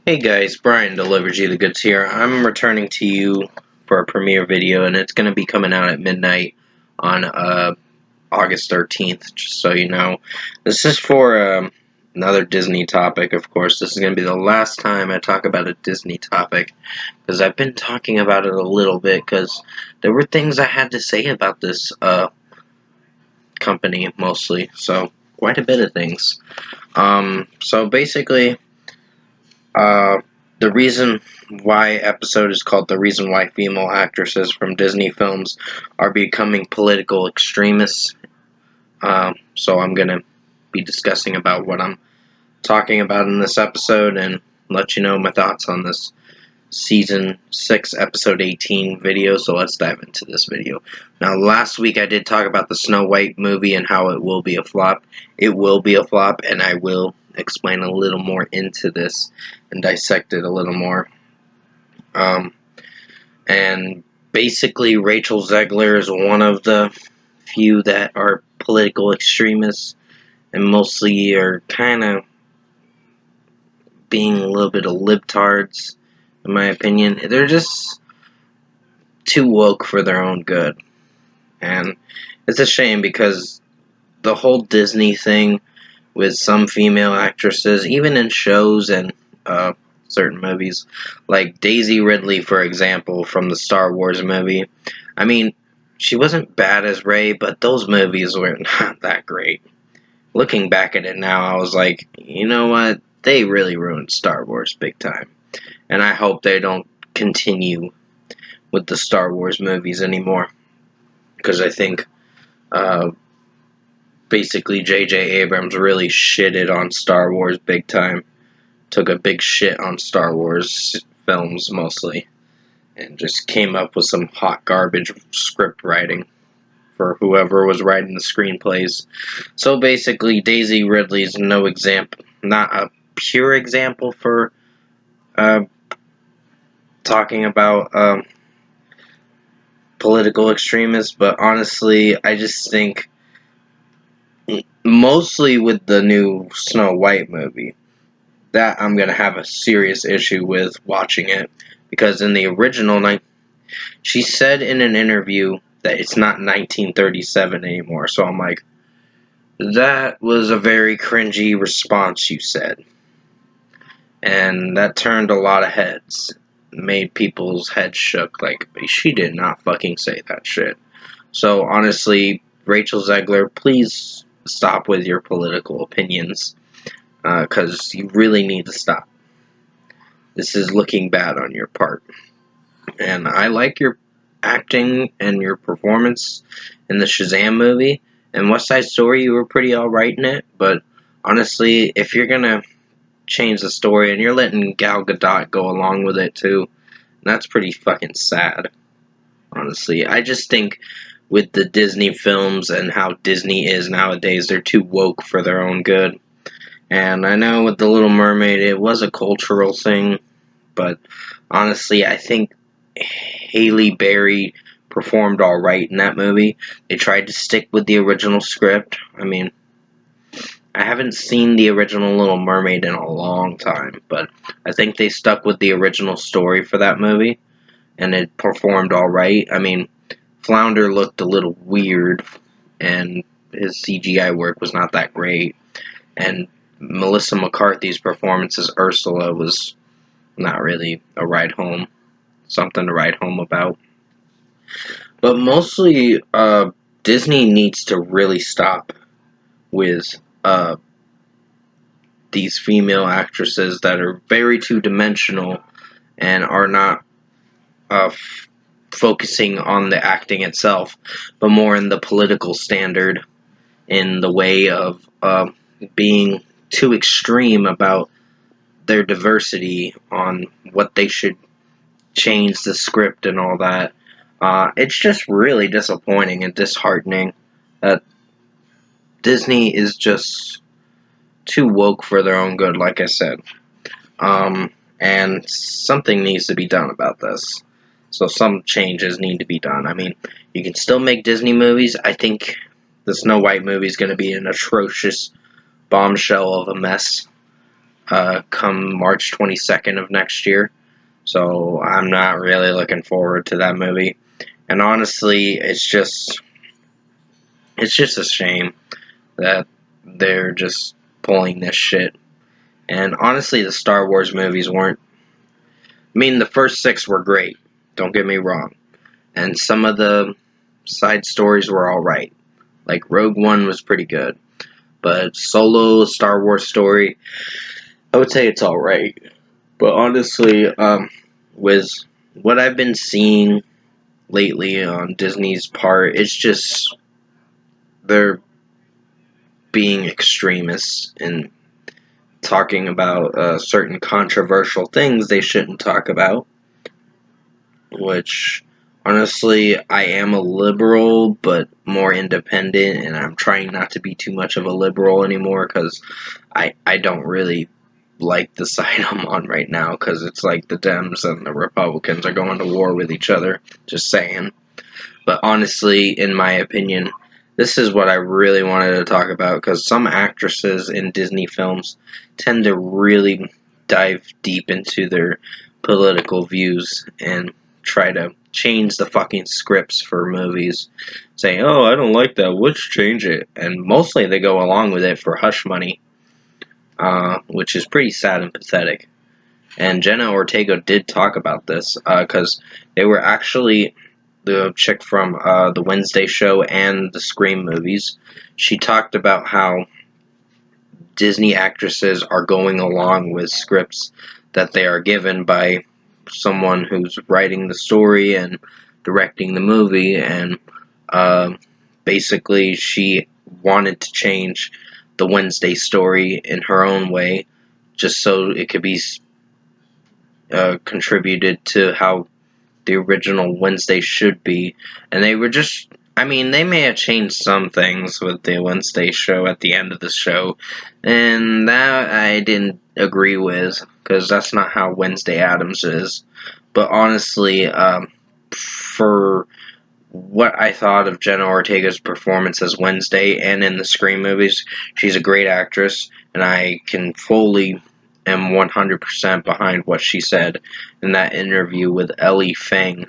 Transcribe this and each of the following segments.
Hey guys, Brian delivers you the goods here. I'm returning to you for a premiere video, and it's going to be coming out at midnight on August 13th, just so you know. This is for another Disney topic, of course. This is going to be the last time I talk about a Disney topic, because I've been talking about it a little bit, because there were things I had to say about this company, mostly. So, quite a bit of things. So basically, the reason why episode is called The Reason Why Female Actresses from Disney Films Are Becoming Political Extremists. So I'm going to be discussing about what I'm talking about in this episode and let you know my thoughts on this Season 6, Episode 18 video, so let's dive into this video. Now, last week I did talk about the Snow White movie and how it will be a flop. It will be a flop, and I will explain a little more into this and dissect it a little more. And basically, RachelZegler is one of the few that are political extremists and mostly are kind of being a little bit of libtards, in my opinion. They're just too woke for their own good. And it's a shame because the whole Disney thing with some female actresses, even in shows and certain movies, like Daisy Ridley, for example, from the Star Wars movie. I mean, she wasn't bad as Rey, but those movies were not that great. Looking back at it now, I was like, you know what? They really ruined Star Wars big time. And I hope they don't continue with the Star Wars movies anymore. Because I think basically J.J. Abrams really shitted on Star Wars big time. Took a big shit on Star Wars films mostly. And just came up with some hot garbage script writing for whoever was writing the screenplays. So basically, Daisy Ridley's no example, not a pure example for talking about political extremists, but honestly, I just think mostly with the new Snow White movie, that I'm going to have a serious issue with watching it, because in the original, she said in an interview that it's not 1937 anymore, so I'm like, that was a very cringy response you said, and that turned a lot of heads, made people's heads shook, like, she did not fucking say that shit. So honestly, RachelZegler, please stop with your political opinions, because you really need to stop. This is looking bad on your part. And I like your acting and your performance in the Shazam movie. And West Side Story, you were pretty alright in it. But honestly, if you're gonna change the story and you're letting Gal Gadot go along with it too, that's pretty fucking sad. Honestly, I just think with the Disney films and how Disney is nowadays, they're too woke for their own good. And I know with The Little Mermaid, it was a cultural thing, but honestly, I think Halle Berry performed alright in that movie. They tried to stick with the original script. I mean, I haven't seen the original Little Mermaid in a long time, but I think they stuck with the original story for that movie, and it performed alright. I mean, Flounder looked a little weird, and his CGI work was not that great, and Melissa McCarthy's performance as Ursula was not really a ride home, something to write home about. But mostly, Disney needs to really stop with these female actresses that are very two-dimensional and are not focusing on the acting itself, but more in the political standard, in the way of being too extreme about their diversity on what they should change the script and all that. It's just really disappointing and disheartening that Disney is just too woke for their own good, like I said. And something needs to be done about this. So some changes need to be done. I mean, you can still make Disney movies. I think the Snow White movie is going to be an atrocious bombshell of a mess. come March 22nd of next year. So I'm not really looking forward to that movie. And honestly, it's just a shame that they're just pulling this shit. And honestly, the Star Wars movies weren't. I mean, the first 6 were great. Don't get me wrong. And some of the side stories were alright. Like Rogue One was pretty good. But Solo, Star Wars story, I would say it's alright. But honestly, with what I've been seeing lately on Disney's part, it's just they're being extremists and talking about certain controversial things they shouldn't talk about. Which, honestly, I am a liberal, but more independent, and I'm trying not to be too much of a liberal anymore, because I don't really like the side I'm on right now, because it's like the Dems and the Republicans are going to war with each other, just saying. But honestly, in my opinion, this is what I really wanted to talk about, because some actresses in Disney films tend to really dive deep into their political views and try to change the fucking scripts for movies, saying, oh, I don't like that, let's change it. And mostly they go along with it for hush money, which is pretty sad and pathetic. And Jenna Ortega did talk about this, because they were actually the chick from the Wednesday show and the Scream movies. She talked about how Disney actresses are going along with scripts that they are given by someone who's writing the story and directing the movie, and basically she wanted to change the Wednesday story in her own way, just so it could be contributed to how the original Wednesday should be. And they were just, I mean, they may have changed some things with the Wednesday show at the end of the show, and that I didn't agree with, because that's not how Wednesday Addams is. But honestly, for what I thought of Jenna Ortega's performance as Wednesday and in the Scream movies, she's a great actress, and I can fully am 100% behind what she said in that interview with Ellie Fanning,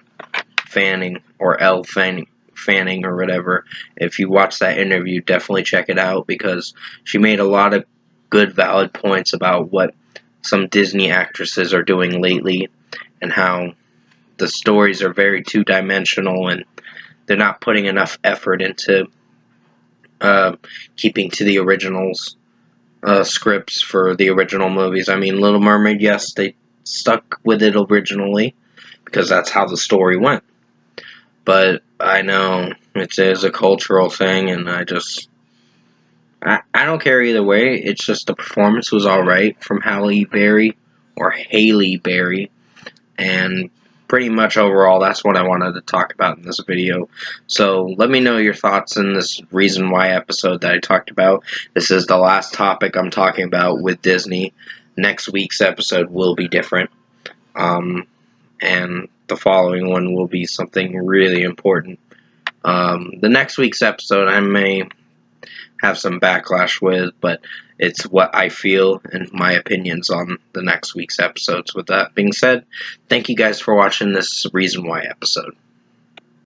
or Elle Fanning, or whatever. If you watch that interview, definitely check it out, because she made a lot of good, valid points about what some Disney actresses are doing lately, and how the stories are very two-dimensional, and they're not putting enough effort into keeping to the originals. Scripts for the original movies. I mean, Little Mermaid, yes, they stuck with it originally, because that's how the story went. But I know it is a cultural thing, and I don't care either way. It's just the performance was alright from Halle Berry, or Haley Berry, and pretty much overall that's what I wanted to talk about in this video. So let me know your thoughts in this Reason Why episode that I talked about. This is the last topic I'm talking about with Disney. Next week's episode will be different, and the following one will be something really important. The next week's episode I may have some backlash with, but it's what I feel and my opinions on the next week's episodes. With that being said, thank you guys for watching this Reason Why episode.